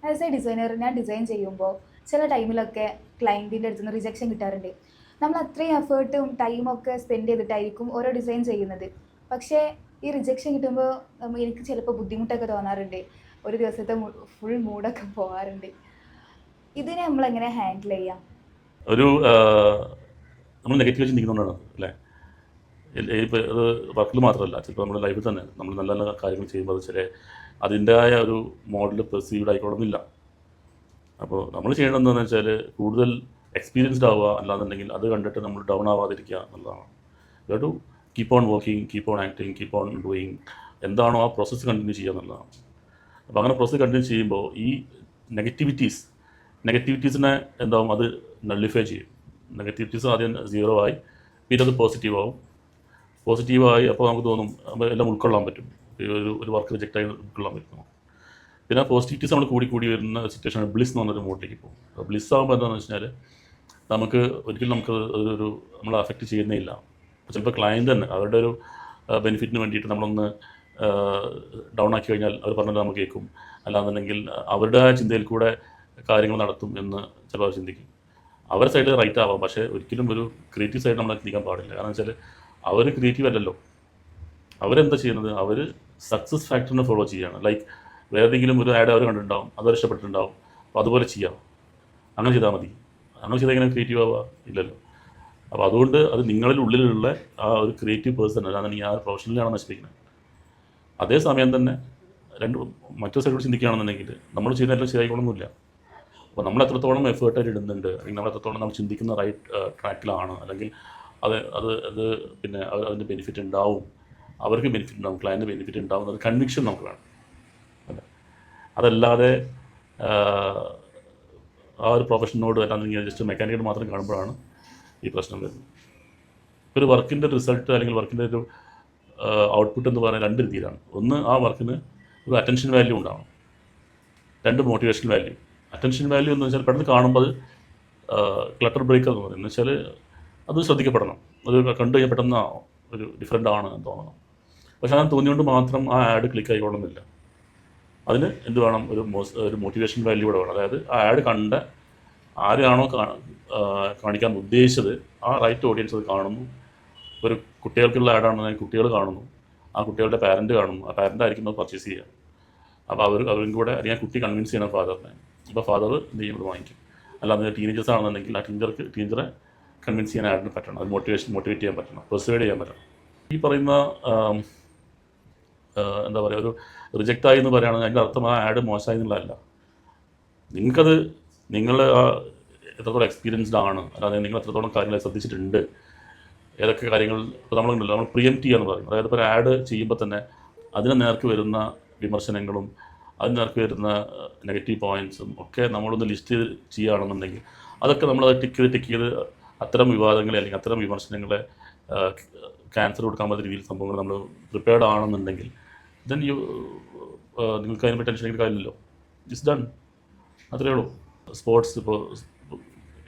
As A designer ഞാൻ design ചെയ്യുമ്പോൾ ചില ടൈമിലൊക്കെ ക്ലയൻറ്റിൻ്റെ അടുത്ത് നിന്ന് റിജക്ഷൻ കിട്ടാറുണ്ട്. നമ്മൾ അത്രയും എഫേർട്ടും ടൈമൊക്കെ സ്പെൻഡ് ചെയ്തിട്ടായിരിക്കും ഓരോ ഡിസൈൻ ചെയ്യുന്നത്. പക്ഷേ ഈ റിജക്ഷൻ കിട്ടുമ്പോൾ എനിക്ക് ചിലപ്പോൾ ബുദ്ധിമുട്ടൊക്കെ തോന്നാറുണ്ട്. ഒരു ദിവസത്തെ ഫുൾ മൂഡൊക്കെ പോകാറുണ്ട്. ഇതിനെ നമ്മളെങ്ങനെ ഹാൻഡിൽ ചെയ്യാം? ഒരു നമ്മൾ നെഗറ്റീവ് ചിന്തിക്കുന്നതുകൊണ്ടാണ് അല്ലേ? ഇപ്പോൾ അത് വർക്കിൽ മാത്രമല്ല, ചിലപ്പോൾ നമ്മുടെ ലൈഫിൽ തന്നെ നമ്മൾ നല്ല നല്ല കാര്യങ്ങൾ ചെയ്യുമ്പോൾ അത് ചില അതിൻ്റെതായ ഒരു മോഡൽ പെർസീവ്ഡ് ആയിക്കോളുന്നില്ല. അപ്പോൾ നമ്മൾ ചെയ്യേണ്ടത് എന്താണെന്ന് വെച്ചാൽ കൂടുതൽ എക്സ്പീരിയൻസ്ഡ് ആവുക, അല്ലാന്നുണ്ടെങ്കിൽ അത് കണ്ടിട്ട് നമ്മൾ ഡൗൺ ആവാതിരിക്കുക എന്നുള്ളതാണ്. You to keep on working, keep on acting, keep on doing. എന്താണോ ആ പ്രോസസ്സ് കണ്ടിന്യൂ ചെയ്യുക എന്നുള്ളതാണ്. അപ്പോൾ അങ്ങനെ പ്രോസസ്സ് കണ്ടിന്യൂ ചെയ്യുമ്പോൾ ഈ നെഗറ്റിവിറ്റീസിനെ എന്താവും, അത് നള്ളിഫൈ ചെയ്യും. നെഗറ്റിവിറ്റീസ് ആദ്യം 0 ആയി, പിന്നെ അത് പോസിറ്റീവായി. അപ്പോൾ നമുക്ക് തോന്നും അപ്പോൾ എല്ലാം ഉൾക്കൊള്ളാൻ പറ്റും. ഒരു വർക്ക് റിജക്റ്റായി ഉൾക്കൊള്ളാൻ പറ്റും. പിന്നെ പോസിറ്റിവിറ്റീസ് നമ്മൾ കൂടി വരുന്ന സിറ്റുവേഷനാണ് ബ്ലിസ് എന്ന് പറഞ്ഞൊരു മോഡിലേക്ക് പോകും. അപ്പോൾ ബ്ലിസ് ആകുമ്പോൾ എന്താണെന്ന് വെച്ച് കഴിഞ്ഞാൽ നമുക്ക് ഒരിക്കലും ഒരു നമ്മളെ അഫക്റ്റ് ചെയ്യുന്നേയില്ല. ചിലപ്പോൾ ക്ലയൻറ്റ് തന്നെ അവരുടെ ഒരു ബെനിഫിറ്റിന് വേണ്ടിയിട്ട് നമ്മളൊന്ന് ഡൗൺ ആക്കി കഴിഞ്ഞാൽ അവർ പറഞ്ഞത് നമുക്ക് കേൾക്കും. അല്ലാന്നുണ്ടെങ്കിൽ അവരുടെ ചിന്തയിൽ കൂടെ കാര്യങ്ങൾ നടത്തും എന്ന് ചിലപ്പോൾ അവർ ചിന്തിക്കും. അവരുടെ സൈഡ് റൈറ്റ് ആവാം, പക്ഷേ ഒരിക്കലും ഒരു ക്രിയേറ്റീവ് സൈഡ് നമ്മൾ ചിന്തിക്കാൻ പാടില്ല. കാരണം വെച്ചാൽ അവർ ക്രിയേറ്റീവ് അല്ലല്ലോ. അവരെന്താ ചെയ്യുന്നത്, അവർ സക്സസ് ഫാക്ടറിനെ ഫോളോ ചെയ്യുകയാണ്. ലൈക്ക് വേറെ ഏതെങ്കിലും ഒരു ആഡ് അവർ കണ്ടിട്ടുണ്ടാവും, അവർ ഇഷ്ടപ്പെട്ടിട്ടുണ്ടാവും, അപ്പോൾ അതുപോലെ ചെയ്യാം. അങ്ങനെ ചെയ്താൽ മതി. അങ്ങനെ ചെയ്താൽ എങ്ങനെ ക്രിയേറ്റീവ് ആവുക? ഇല്ലല്ലോ. അപ്പോൾ അതുകൊണ്ട് അത് നിങ്ങളിൽ ഉള്ളിലുള്ള ആ ഒരു ക്രിയേറ്റീവ് പേഴ്സൺ അല്ലാന്നുണ്ടെങ്കിൽ ആ പ്രൊഫഷണലാണ് നശിപ്പിക്കുന്നത്. അതേസമയം തന്നെ മറ്റൊരു സൈഡോട് ചിന്തിക്കുകയാണെന്നുണ്ടെങ്കിൽ നമ്മൾ ചെയ്യുന്ന എല്ലാം ശരിയായിക്കൊള്ളൊന്നുമില്ല. അപ്പോൾ നമ്മൾ എത്രത്തോളം എഫേർട്ടായിട്ട് ഇടുന്നുണ്ട്, അല്ലെങ്കിൽ നമ്മൾ എത്രത്തോളം നമ്മൾ ചിന്തിക്കുന്ന റൈറ്റ് ട്രാക്കിലാണ്, അല്ലെങ്കിൽ അത് പിന്നെ അതിൻ്റെ ബെനിഫിറ്റ് ഉണ്ടാവും, അവർക്ക് ബെനിഫിറ്റ് ഉണ്ടാവും, ക്ലയൻറ്റ് ബെനിഫിറ്റ് ഉണ്ടാവും എന്നൊരു കൺവിക്ഷൻ നമുക്ക് വേണം. അല്ലേ? അതല്ലാതെ ആ ഒരു പ്രൊഫഷനോട് അല്ലാന്നുണ്ടെങ്കിൽ ജസ്റ്റ് മെക്കാനിക്കൽ മാത്രം കാണുമ്പോഴാണ് ഈ പ്രശ്നം വരുന്നത്. ഒരു വർക്കിൻ്റെ റിസൾട്ട് അല്ലെങ്കിൽ വർക്കിൻ്റെ ഒരു ഔട്ട്പുട്ട് എന്ന് പറയുന്നത് 2 രീതിയിലാണ്. ഒന്ന്, ആ വർക്കിന് ഒരു അറ്റൻഷൻ വാല്യൂ ഉണ്ടാവണം. 2, മോട്ടിവേഷൻ വാല്യൂ. അറ്റൻഷൻ വാല്യൂ എന്ന് വെച്ചാൽ പെട്ടെന്ന് കാണുമ്പോൾ അത് ക്ലട്ടർ ബ്രേക്കർ എന്ന് പറയുന്നത് വെച്ചാൽ അത് ശ്രദ്ധിക്കപ്പെടണം. അത് കണ്ടു കഴിഞ്ഞാൽ പെട്ടെന്ന് ഒരു ഡിഫറെൻ്റ് ആണ് എന്ന് തോന്നണം. പക്ഷേ അങ്ങനെ തോന്നിയുകൊണ്ട് മാത്രം ആ ആഡ് ക്ലിക്ക് ആയിക്കൊള്ളുന്നില്ല. അതിന് എന്ത് വേണം, ഒരു മോട്ടിവേഷൻ വാല്യൂ കൂടെ വേണം. അതായത് ആ ആഡ് കണ്ട ആരെയാണോ കാണിക്കാൻ ഉദ്ദേശിച്ചത് ആ റൈറ്റ് ഓഡിയൻസ് അത് കാണുന്നു. ഒരു കുട്ടികൾക്കുള്ള ആഡാണെന്നുണ്ടെങ്കിൽ കുട്ടികൾ കാണുന്നു, ആ കുട്ടികളുടെ പാരൻറ്റ് കാണുന്നു, ആ പാരൻ്റ് ആയിരിക്കും അത് പർച്ചേസ് ചെയ്യുക. അപ്പോൾ അവരും കൂടെ അല്ലെങ്കിൽ കുട്ടി കൺവിൻസ് ചെയ്യണം ഫാദറിനെ. അപ്പോൾ ഫാദർ എന്ത് ചെയ്യും, അത് വാങ്ങിക്കും. അല്ലാതെ ടീനേജേഴ്സ് ആണെന്നുണ്ടെങ്കിൽ ആ ടീച്ചറെ കൺവിൻസ് ചെയ്യാൻ ആഡിന് പറ്റണം. അത് മോട്ടിവേറ്റ് ചെയ്യാൻ പറ്റണം, പെർസുവേഡ് ചെയ്യാൻ പറ്റണം. ഈ പറയുന്ന എന്താ പറയുക, ഒരു റിജക്റ്റായി എന്ന് പറയുകയാണെങ്കിൽ അതിൻ്റെ അർത്ഥം ആ ആഡ് മോശമായി എന്നുള്ളതല്ല. നിങ്ങൾക്കത് നിങ്ങൾ എത്രത്തോളം എക്സ്പീരിയൻസ്ഡ് ആണ്, അല്ലാതെ നിങ്ങൾ എത്രത്തോളം കാര്യങ്ങൾ ശ്രദ്ധിച്ചിട്ടുണ്ട്, ഏതൊക്കെ കാര്യങ്ങൾ ഇപ്പോൾ നമ്മൾ പ്രിയംപ്റ്റ് ചെയ്യുക എന്ന് പറയും. അതായത് ഇപ്പോൾ ഒരു ആഡ് ചെയ്യുമ്പോൾ തന്നെ അതിന് നേർക്ക് വരുന്ന വിമർശനങ്ങളും അതിന് നേർക്ക് വരുന്ന നെഗറ്റീവ് പോയിൻറ്റ്സും ഒക്കെ നമ്മളൊന്ന് ലിസ്റ്റ് ചെയ്യുകയാണെന്നുണ്ടെങ്കിൽ അതൊക്കെ നമ്മൾ ടിക്ക് ചെയ്ത് അത്തരം വിവാദങ്ങളെ അല്ലെങ്കിൽ അത്തരം വിമർശനങ്ങളെ ക്യാൻസർ കൊടുക്കാൻ പറ്റുന്ന രീതിയിൽ സംഭവങ്ങൾ നമ്മൾ പ്രിപ്പയർഡ് ആണെന്നുണ്ടെങ്കിൽ ദെൻ നിങ്ങൾക്ക് അതിന് ടെൻഷൻ എടുക്കാൻ കാര്യമില്ലല്ലോ. It's done. അത്രയേ ഉള്ളൂ. സ്പോർട്സ്, ഇപ്പോൾ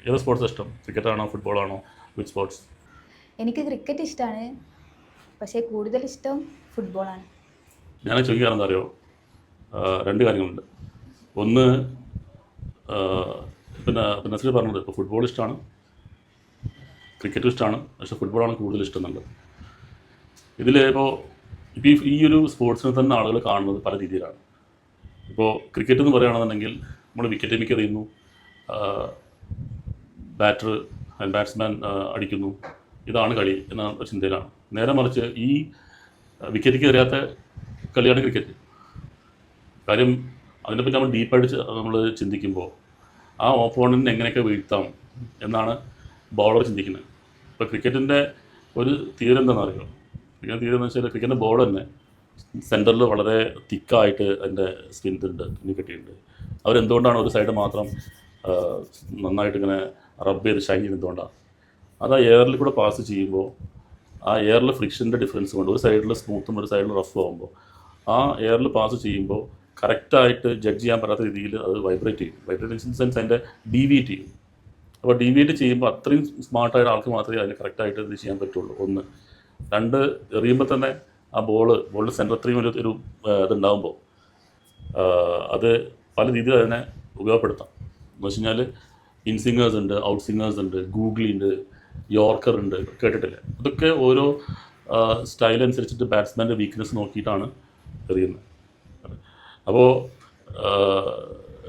ഏത് സ്പോർട്സ് ഇഷ്ടം? ക്രിക്കറ്റാണോ, ഫുട്ബോളാണോ, വിച്ച് സ്പോർട്സ്? എനിക്ക് ക്രിക്കറ്റ് ഇഷ്ടമാണ്, പക്ഷേ കൂടുതൽ ഇഷ്ടം ഫുട്ബോളാണ്. ഞാൻ ചോദിക്കാറെന്താ അറിയോ, 2 കാര്യങ്ങളുണ്ട്. ഒന്ന്, പിന്നെ നസീർ പറഞ്ഞത് ഇപ്പോൾ ഫുട്ബോൾ ഇഷ്ടമാണ്, ക്രിക്കറ്റും ഇഷ്ടമാണ്, പക്ഷേ ഫുട്ബോളാണ് കൂടുതൽ ഇഷ്ടം എന്നുള്ളത്. ഇതിൽ ഇപ്പോൾ ഈ ഒരു സ്പോർട്സിനെ തന്നെ ആളുകൾ കാണുന്നത് പല രീതിയിലാണ്. ഇപ്പോൾ ക്രിക്കറ്റ് എന്ന് പറയുകയാണെന്നുണ്ടെങ്കിൽ നമ്മൾ വിക്കറ്റ് മിക്ക് എറിയുന്നു, ബാറ്റ്സ്മാൻ അടിക്കുന്നു, ഇതാണ് കളി എന്ന ഒരു ചിന്തയിലാണ്. നേരെ മറിച്ച് ഈ വിക്കറ്റിക്ക് എറിയാത്ത കളിയാണ് ക്രിക്കറ്റ്. കാര്യം അതിനെപ്പറ്റി നമ്മൾ ഡീപ്പായിട്ട് നമ്മൾ ചിന്തിക്കുമ്പോൾ ആ ഓപ്പോണൻറ്റിനെ എങ്ങനെയൊക്കെ വീഴ്ത്താം എന്നാണ് ബോളർ ചിന്തിക്കുന്നത്. ഇപ്പോൾ ക്രിക്കറ്റിൻ്റെ ഒരു തീരം എന്താണെന്ന് അറിയുമോ? ക്രിക്കറ്റ് തീരം എന്ന് വെച്ചാൽ ക്രിക്കറ്റിൻ്റെ ബോൾ തന്നെ സെൻറ്ററിൽ വളരെ തിക്കായിട്ട് അതിൻ്റെ സ്പിന്നുണ്ട്, തുന്നി കെട്ടിയിട്ടുണ്ട്. അവരെന്തുകൊണ്ടാണ് ഒരു സൈഡ് മാത്രം നന്നായിട്ട് ഇങ്ങനെ റബ്ബ് ചെയ്ത് ഷൈൻ ചെയ്യുന്നതുകൊണ്ടാണ്. അത് ആ എയറിൽ കൂടെ പാസ് ചെയ്യുമ്പോൾ ആ എയറിൽ ഫ്രിക്ഷൻ്റെ ഡിഫറൻസ് കൊണ്ട് ഒരു സൈഡിൽ സ്മൂത്തും ഒരു സൈഡിൽ റഫ് ആകുമ്പോൾ ആ എയറിൽ പാസ് ചെയ്യുമ്പോൾ കറക്റ്റായിട്ട് ജഡ്ജ് ചെയ്യാൻ പറ്റാത്ത രീതിയിൽ അത് വൈബ്രേറ്റ് ഇൻ സെൻസ് അതിൻ്റെ ഡീവിയേറ്റ് ചെയ്യും. അപ്പോൾ ഡീവിയേറ്റ് ചെയ്യുമ്പോൾ അത്രയും സ്മാർട്ടായ ആൾക്ക് മാത്രമേ അതിന് കറക്റ്റായിട്ട് ഇത് ചെയ്യാൻ പറ്റുള്ളൂ. 1. 2, എറിയുമ്പോൾ തന്നെ ആ ബോളിൻ്റെ സെൻറ്റർ അത്രയും ഒരു ഇതുണ്ടാകുമ്പോൾ അത് പല രീതിയിൽ അതിനെ ഉപയോഗപ്പെടുത്താം. എന്ന് വെച്ച് കഴിഞ്ഞാൽ ഇൻസിങ്ങേഴ്സ് ഉണ്ട്, ഔട്ട് സിങ്ങേഴ്സ് ഉണ്ട്, ഗൂഗ്ലി ഉണ്ട്, യോർക്കർ ഉണ്ട്, കേട്ടിട്ടില്ല. ഇതൊക്കെ ഓരോ സ്റ്റൈൽ അനുസരിച്ചിട്ട് ബാറ്റ്സ്മാൻ്റെ വീക്ക്നെസ് നോക്കിയിട്ടാണ് എറിയുന്നത്. അപ്പോൾ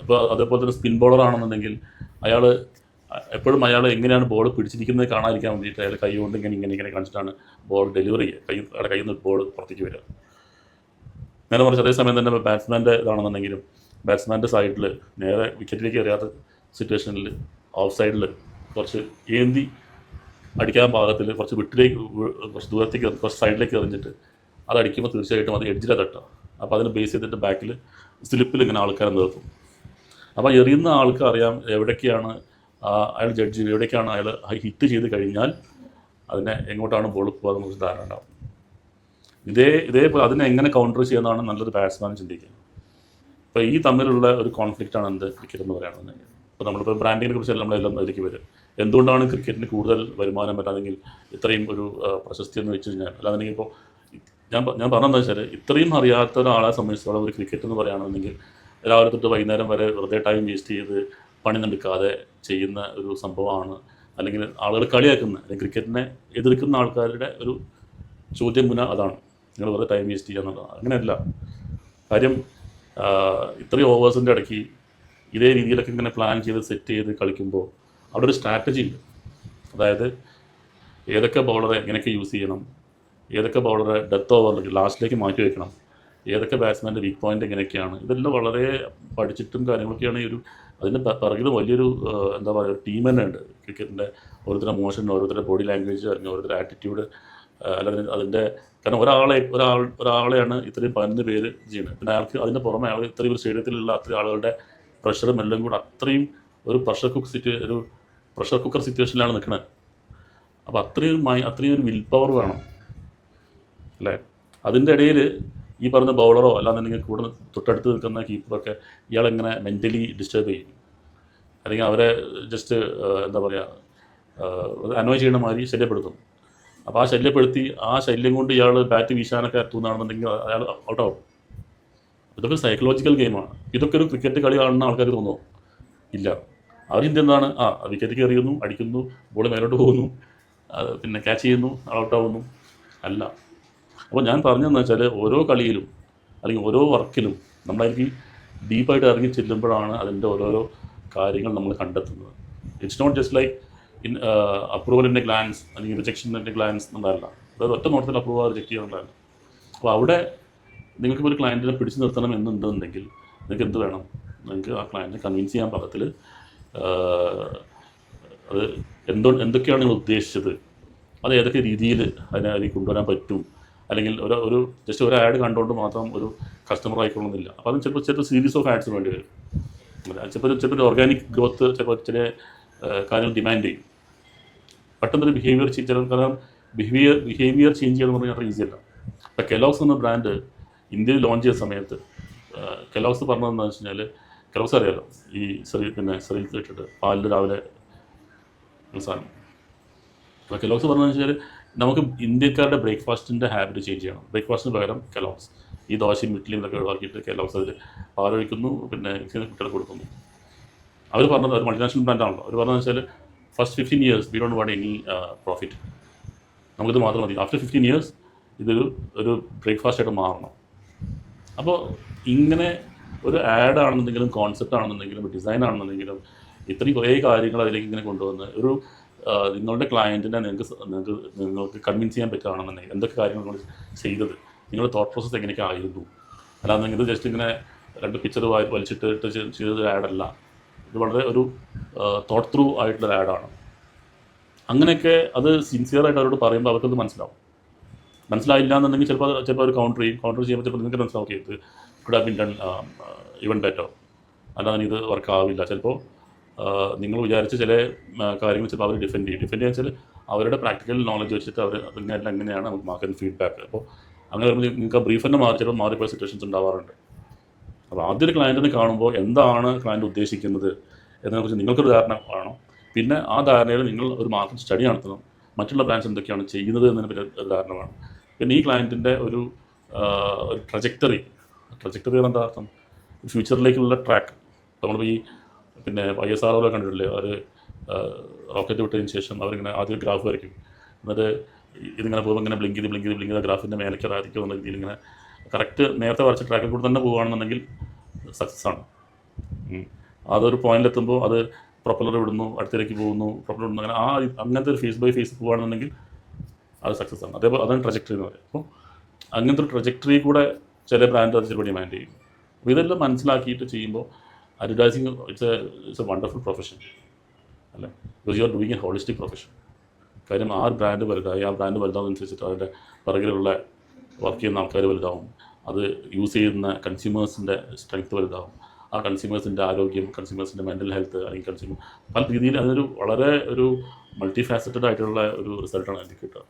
ഇപ്പോൾ അതേപോലെ തന്നെ സ്പിൻ ബോളർ ആണെന്നുണ്ടെങ്കിൽ അയാൾ എപ്പോഴും അയാൾ എങ്ങനെയാണ് ബോൾ പിടിച്ചിരിക്കുന്നത് കാണാതിരിക്കാൻ വേണ്ടിയിട്ട് അയാൾ കൈ കൊണ്ട് ഇങ്ങനെ കാണിച്ചിട്ടാണ് ബോൾ ഡെലിവറി ചെയ്യുക. അയാളുടെ കയ്യിൽ നിന്ന് ബോൾ പുറത്തേക്ക് വരിക. നേരെ മറിച്ച് അതേസമയം തന്നെ ബാറ്റ്സ്മാൻ്റെ ഇതാണെന്നുണ്ടെങ്കിലും ബാറ്റ്സ്മാൻ്റെ സൈഡിൽ നേരെ വിക്കറ്റിലേക്ക് എറിയാത്ത സിറ്റുവേഷനിൽ ഓഫ് സൈഡിൽ കുറച്ച് ഏന്തി അടിക്കാൻ പാകത്തിൽ കുറച്ച് വിട്ടിലേക്ക് കുറച്ച് ദൂരത്തേക്ക് കുറച്ച് സൈഡിലേക്ക് എറിഞ്ഞിട്ട് അത് അടിക്കുമ്പോൾ തീർച്ചയായിട്ടും അത് എഡ്ജിലാണ് തട്ടുക. അപ്പോൾ അതിന് ബേസ് ചെയ്തിട്ട് ബാക്കിൽ സ്ലിപ്പിൽ ഇങ്ങനെ ആൾക്കാരെ നിർത്തും. അപ്പോൾ എറിയുന്ന ആൾക്ക് അറിയാം എവിടേക്കാണ് അയാൾ ജഡ്ജ് എവിടേക്കാണ് അയാൾ ഹിറ്റ് ചെയ്ത് കഴിഞ്ഞാൽ അതിനെ എങ്ങോട്ടാണ് ബോൾ പോകുക നമുക്ക് ധാരണ ഉണ്ടാവും. ഇതേപോലെ അതിനെ എങ്ങനെ കൗണ്ടർ ചെയ്യുന്നതാണ് നല്ലൊരു ബാറ്റ്സ്മാൻ ചിന്തിക്കുക. ഇപ്പോൾ ഈ തമ്മിലുള്ള ഒരു കോൺഫ്ലിക്റ്റാണ് എന്ത് ക്രിക്കറ്റ് എന്ന് പറയുന്നത്. ഇപ്പോൾ നമ്മളിപ്പോൾ ബ്രാൻഡിങ്ങിനെ കുറിച്ചല്ല നമ്മളെല്ലാം അതിലേക്ക് വരും. എന്തുകൊണ്ടാണ് ക്രിക്കറ്റിന് കൂടുതൽ വരുമാനം പറ്റാതെങ്കിൽ ഇത്രയും ഒരു പ്രശസ്തി എന്ന് വെച്ച് കഴിഞ്ഞാൽ, അല്ലാതെങ്കിൽ ഇപ്പോൾ ഞാൻ പറഞ്ഞതെന്ന് വെച്ചാൽ ഇത്രയും അറിയാത്ത ഒരാളെ സംബന്ധിച്ചിടത്തോളം ഒരു ക്രിക്കറ്റ് എന്ന് പറയുകയാണെന്നുണ്ടെങ്കിൽ രാവിലെ തൊട്ട് വൈകുന്നേരം വരെ വെറുതെ ടൈം വേസ്റ്റ് ചെയ്ത് പണി നടക്കാതെ ചെയ്യുന്ന ഒരു സംഭവമാണ്. അല്ലെങ്കിൽ ആളുകൾ കളിയാക്കുന്ന അല്ലെങ്കിൽ ക്രിക്കറ്റിനെ എതിർക്കുന്ന ആൾക്കാരുടെ ഒരു ചോദ്യം മുന അതാണ്, നിങ്ങൾ വെറുതെ ടൈം വേസ്റ്റ് ചെയ്യുക എന്നുള്ളതാണ്. അങ്ങനെയല്ല കാര്യം. ഇത്രയും ഓവേഴ്സിൻ്റെ ഇടയ്ക്ക് ഇതേ രീതിയിലൊക്കെ ഇങ്ങനെ പ്ലാൻ ചെയ്ത് സെറ്റ് ചെയ്ത് കളിക്കുമ്പോൾ അവിടെ ഒരു സ്ട്രാറ്റജി ഉണ്ട്. അതായത് ഏതൊക്കെ ബൗളറെ എങ്ങനെയൊക്കെ യൂസ് ചെയ്യണം, ഏതൊക്കെ ബൗളറെ ഡെത്ത് ഓവറിലേക്ക് ലാസ്റ്റിലേക്ക് മാറ്റി വയ്ക്കണം, ഏതൊക്കെ ബാറ്റ്സ്മാൻ്റെ വീക്ക് പോയിൻ്റ് എങ്ങനെയൊക്കെയാണ്, ഇതെല്ലാം വളരെ പഠിച്ചിട്ടും കാര്യങ്ങളൊക്കെയാണ്. ഈ ഒരു അതിൻ്റെ പിറകിൽ വലിയൊരു എന്താ പറയുക ടീം തന്നെ ഉണ്ട്. ക്രിക്കറ്റിൻ്റെ ഓരോരുത്തരുടെ മോഷൻ, ഓരോരുത്തരുടെ ബോഡി ലാംഗ്വേജ്, അല്ലെങ്കിൽ ഓരോരുത്തരുടെ ആറ്റിറ്റ്യൂഡ്, അല്ലെങ്കിൽ അതിൻ്റെ കാരണം ഒരാളെയാണ് ഇത്രയും 11 പേര് ചെയ്യുന്നത്. പിന്നെ അയാൾക്ക് അതിൻ്റെ പുറമെ അയാൾ ഇത്രയും ഒരു സ്റ്റേഡിയത്തിലുള്ള അത്രയും ആളുകളുടെ പ്രഷറും എല്ലാം കൂടെ അത്രയും ഒരു പ്രഷർ കുക്കർ സിറ്റുവേഷനിലാണ് നിൽക്കുന്നത്. അപ്പോൾ അത്രയും ഒരു വിൽ പവർ വേണം അല്ലേ. അതിൻ്റെ ഇടയിൽ ഈ പറഞ്ഞ ബൗളറോ അല്ലാന്നുണ്ടെങ്കിൽ കൂടെ തൊട്ടടുത്ത് നിൽക്കുന്ന കീപ്പറൊക്കെ ഇയാളെങ്ങനെ മെൻ്റലി ഡിസ്റ്റർബ് ചെയ്യും, അല്ലെങ്കിൽ അവരെ ജസ്റ്റ് എന്താ പറയുക അനോയ് ചെയ്യണ മാതിരി ശല്യപ്പെടുത്തും. അപ്പോൾ ആ ശല്യം കൊണ്ട് ഇയാൾ ബാറ്റ് വീശാനൊക്കെ എത്തുന്നതാണെന്നുണ്ടെങ്കിൽ അയാൾ ഔട്ടാവും. ഇതൊക്കെ സൈക്കോളജിക്കൽ ഗെയിമാണ്. ഇതൊക്കെ ഒരു ക്രിക്കറ്റ് കളി കാണുന്ന ആൾക്കാർ തോന്നുമോ? ഇല്ല. അവരിൻ്റെ എന്താണ് വിക്കറ്റിലേക്ക് എറിയുന്നു, അടിക്കുന്നു, ബോൾ മേലോട്ട് പോകുന്നു, പിന്നെ ക്യാച്ച് ചെയ്യുന്നു, ഔട്ടാവുന്നു. അല്ല. അപ്പോൾ ഞാൻ പറഞ്ഞതെന്ന് വെച്ചാൽ ഓരോ കളിയിലും അല്ലെങ്കിൽ ഓരോ വർക്കിലും നമ്മളതിലേക്ക് ഡീപ്പായിട്ട് ഇറങ്ങി ചെല്ലുമ്പോഴാണ് അതിൻ്റെ ഓരോരോ കാര്യങ്ങൾ നമ്മൾ കണ്ടെത്തുന്നത്. ഇറ്റ്സ് നോട്ട് ജസ്റ്റ് ലൈക്ക് അപ്രൂവലിൻ്റെ ഗ്ലാൻസ് അല്ലെങ്കിൽ റിജക്ഷൻ്റെ ഗ്ലാൻസ് എന്നല്ല. അതായത് ഒറ്റ നോട്ടത്തിൽ അപ്രൂവ് റിജക്റ്റ് ചെയ്യുന്നതല്ല. അപ്പോൾ അവിടെ നിങ്ങൾക്കിപ്പോൾ ഒരു ക്ലയൻറ്റിനെ പിടിച്ചു നിർത്തണം എന്നുണ്ടെന്നുണ്ടെങ്കിൽ നിങ്ങൾക്ക് എന്ത് വേണം? നിങ്ങൾക്ക് ആ ക്ലയൻറ്റിനെ കൺവിൻസ് ചെയ്യാൻ പാകത്തിൽ അത് എന്തൊക്കെയാണ് നിങ്ങൾ ഉദ്ദേശിച്ചത്, അത് ഏതൊക്കെ രീതിയിൽ അതിനെ കൊണ്ടുവരാൻ പറ്റും. അല്ലെങ്കിൽ ഒരു ജസ്റ്റ് ഒരു ആഡ് കണ്ടുകൊണ്ട് മാത്രം ഒരു കസ്റ്റമർ ആയിക്കൊള്ളുന്നില്ല. അപ്പോൾ അതിന് ചിലപ്പോൾ സീരീസ് ഓഫ് ആഡ്സ് വേണ്ടി വരും. ചിലപ്പോൾ ഓർഗാനിക് ഗ്രോത്ത് ചിലപ്പോൾ ചില കാര്യങ്ങൾ ഡിമാൻഡ് ചെയ്യും. പെട്ടെന്നൊരു ബിഹേവിയർ ചേഞ്ച് ചെയ്യുക എന്ന് പറഞ്ഞാൽ ഈസി അല്ല. ഇപ്പോൾ കെലോഗ്സ് എന്ന ബ്രാൻഡ് ഇന്ത്യയിൽ ലോഞ്ച് ചെയ്ത സമയത്ത് കെലോഗ്സ് പറഞ്ഞതെന്ന് വെച്ച് കഴിഞ്ഞാൽ, കെലോഗ്സ് അറിയാലോ ഈ സെറിയിൽ ഇട്ടിട്ട് പാലിൽ രാവിലെ സാധനം. അപ്പോൾ കെലോഗ്സ് പറഞ്ഞതെന്ന് വെച്ചാൽ നമുക്ക് ഇന്ത്യക്കാരുടെ ബ്രേക്ക്ഫാസ്റ്റിൻ്റെ ഹാബിറ്റ് ചേഞ്ച് ചെയ്യണം. ബ്രേക്ക്ഫാസ്റ്റിന് പകരം കെലോഗ്സ് ഈ ദോശയും ഇഡ്ഡലിയും ഇതൊക്കെ ഒഴിവാക്കിയിട്ട് കെലോഗ്സ് അതിൽ പാലൊഴിക്കുന്നു, പിന്നെ കുട്ടികളെ കൊടുക്കുന്നു. അവർ പറഞ്ഞത് ഒരു മൾട്ടിനാഷണൽ ബ്രാൻഡാണല്ലോ. അവർ പറഞ്ഞതെന്ന് വെച്ചാൽ first 15 years we don't want any profit, നമുക്കിത് മാത്രം മതി. ആഫ്റ്റർ 15 years ഒരു ബ്രേക്ക്ഫാസ്റ്റായിട്ട് മാറണം. അപ്പോൾ ഇങ്ങനെ ഒരു ആഡ് ആണെന്നുണ്ടെങ്കിലും കോൺസെപ്റ്റ് ആണെന്നുണ്ടെങ്കിലും ഡിസൈൻ ആണെന്നുണ്ടെങ്കിലും ഇത്രയും കുറേ കാര്യങ്ങൾ അതിലേക്ക് ഇങ്ങനെ കൊണ്ടുവന്ന് ഒരു നിങ്ങളുടെ ക്ലയൻറ്റിനെ നിങ്ങൾക്ക് കൺവിൻസ് ചെയ്യാൻ പറ്റുകയാണെന്നുണ്ടെങ്കിൽ എന്തൊക്കെ കാര്യങ്ങൾ നിങ്ങൾ ചെയ്തത്, നിങ്ങളുടെ തോട്ട് പ്രോസസ്സ് എങ്ങനെയൊക്കെ ആയിരുന്നു. അല്ലാന്നെങ്കിൽ ഇത് ജസ്റ്റ് ഇങ്ങനെ 2 പിക്ചർ വലിച്ചിട്ട് ചെയ്തൊരു ആഡല്ല. ഇത് വളരെ ഒരു തോട്ട് ത്രൂ ആയിട്ടുള്ളൊരു ആഡാണ്. അങ്ങനെയൊക്കെ അത് സിൻസിയറായിട്ട് അവരോട് പറയുമ്പോൾ അവർക്കത് മനസ്സിലായില്ല എന്നുണ്ടെങ്കിൽ ചിലപ്പോൾ അവർ കൗണ്ടർ ചെയ്യുമ്പോൾ ചിലപ്പോൾ നിങ്ങൾക്ക് മനസ്സിലാവും ഇത് could have been done even better, അല്ലാതെ ഇത് വർക്ക് ആവില്ല. ചിലപ്പോൾ നിങ്ങൾ വിചാരിച്ച ചില കാര്യങ്ങൾ ചിലപ്പോൾ അവർ ഡിഫെൻഡ് ചെയ്യാൻ വെച്ചാൽ അവരുടെ പ്രാക്ടിക്കൽ നോളജ് വെച്ചിട്ട് അവർ അതിനെല്ലാം എങ്ങനെയാണ് നമുക്ക് മാർക്കറ്റ് ഫീഡ്ബാക്ക്. അപ്പോൾ അങ്ങനെ വരുമ്പോൾ നിങ്ങൾക്ക് ബ്രീഫ് തന്നെ ചിലപ്പോൾ മാറിപ്പോയ സിറ്റുവേഷൻസ് ഉണ്ടാവാറുണ്ട്. അപ്പോൾ ആദ്യം ഒരു ക്ലയൻറ്റിനെ കാണുമ്പോൾ എന്താണ് ക്ലയൻറ്റ് ഉദ്ദേശിക്കുന്നത് എന്നതിനെക്കുറിച്ച് നിങ്ങൾക്കൊരു ധാരണ വേണം. പിന്നെ ആ ധാരണയിൽ നിങ്ങൾ ഒരു മാർക്കറ്റ് സ്റ്റഡി നടത്തണം, മറ്റുള്ള ബ്രാൻഡ്സ് എന്തൊക്കെയാണ് ചെയ്യുന്നത് എന്നതിനെ പറ്റി ഒരു ധാരണ വേണം. പിന്നെ ഈ ക്ലയൻറ്റിൻ്റെ ഒരു ട്രജക്ടറി എന്താ അർത്ഥം, ഫ്യൂച്ചറിലേക്കുള്ള ട്രാക്ക് നമ്മളിപ്പോൾ ഈ പിന്നെ ISRO കണ്ടിട്ടില്ലേ, അവർ റോക്കറ്റ് വിട്ടതിന് ശേഷം അവരിങ്ങനെ ആദ്യം ഗ്രാഫ് വരയ്ക്കും, എന്നിട്ട് ഇതിങ്ങനെ പോകുമ്പോൾ ഇങ്ങനെ ബ്ലിങ്ക് ചെയ്ത് ഗ്രാഫിൻ്റെ മേലേക്ക് ആയിരിക്കും എന്ന രീതിയിൽ ഇങ്ങനെ കറക്റ്റ് നേരത്തെ വരച്ച ട്രാക്കിൽ കൂടെ തന്നെ പോകുകയാണെന്നുണ്ടെങ്കിൽ സക്സസ് ആണ്. അതൊരു പോയിന്റിലെത്തുമ്പോൾ അത് പ്രൊപ്പലർ വിടുന്നു, അടുത്തേക്ക് പോകുന്നു, പ്രൊപ്പലർ വിടുന്നു, അങ്ങനെ അങ്ങനത്തെ ഒരു ഫേസ് ബൈ ഫേസ് പോകുകയാണെന്നുണ്ടെങ്കിൽ അത് സക്സസ് ആണ്. അതേപോലെ അതാണ് ട്രജക്ടറി എന്ന് പറയും. അപ്പോൾ അങ്ങനത്തെ ഒരു ട്രജക്ടറി കൂടെ ചില ബ്രാൻഡ് അത് ചിലപ്പോൾ ഡിമാൻഡ് ചെയ്യും. അപ്പോൾ ഇതെല്ലാം മനസ്സിലാക്കിയിട്ട് ചെയ്യുമ്പോൾ advertising it's a wonderful profession അല്ലേ, because you are doing a holistic profession. കാര്യം ആ ബ്രാൻഡ് വലുതായി, ആ ബ്രാൻഡ് വലുതാവുന്നതനുസരിച്ചിട്ട് അതിൻ്റെ പിറകിലുള്ള വർക്ക് ചെയ്യുന്ന ആൾക്കാർ വലുതാവും, അത് യൂസ് ചെയ്യുന്ന കൺസ്യൂമേഴ്സിൻ്റെ സ്ട്രെങ്ത് വലുതാവും, ആ കൺസ്യൂമേഴ്സിൻ്റെ ആരോഗ്യം, കൺസ്യൂമേഴ്സിൻ്റെ മെൻ്റൽ ഹെൽത്ത്, അല്ലെങ്കിൽ കൺസ്യൂമർ പല രീതിയിൽ അതൊരു വളരെ ഒരു മൾട്ടി ഫാസറ്റഡ് ആയിട്ടുള്ള ഒരു റിസൾട്ടാണ് എനിക്ക് കിട്ടുക.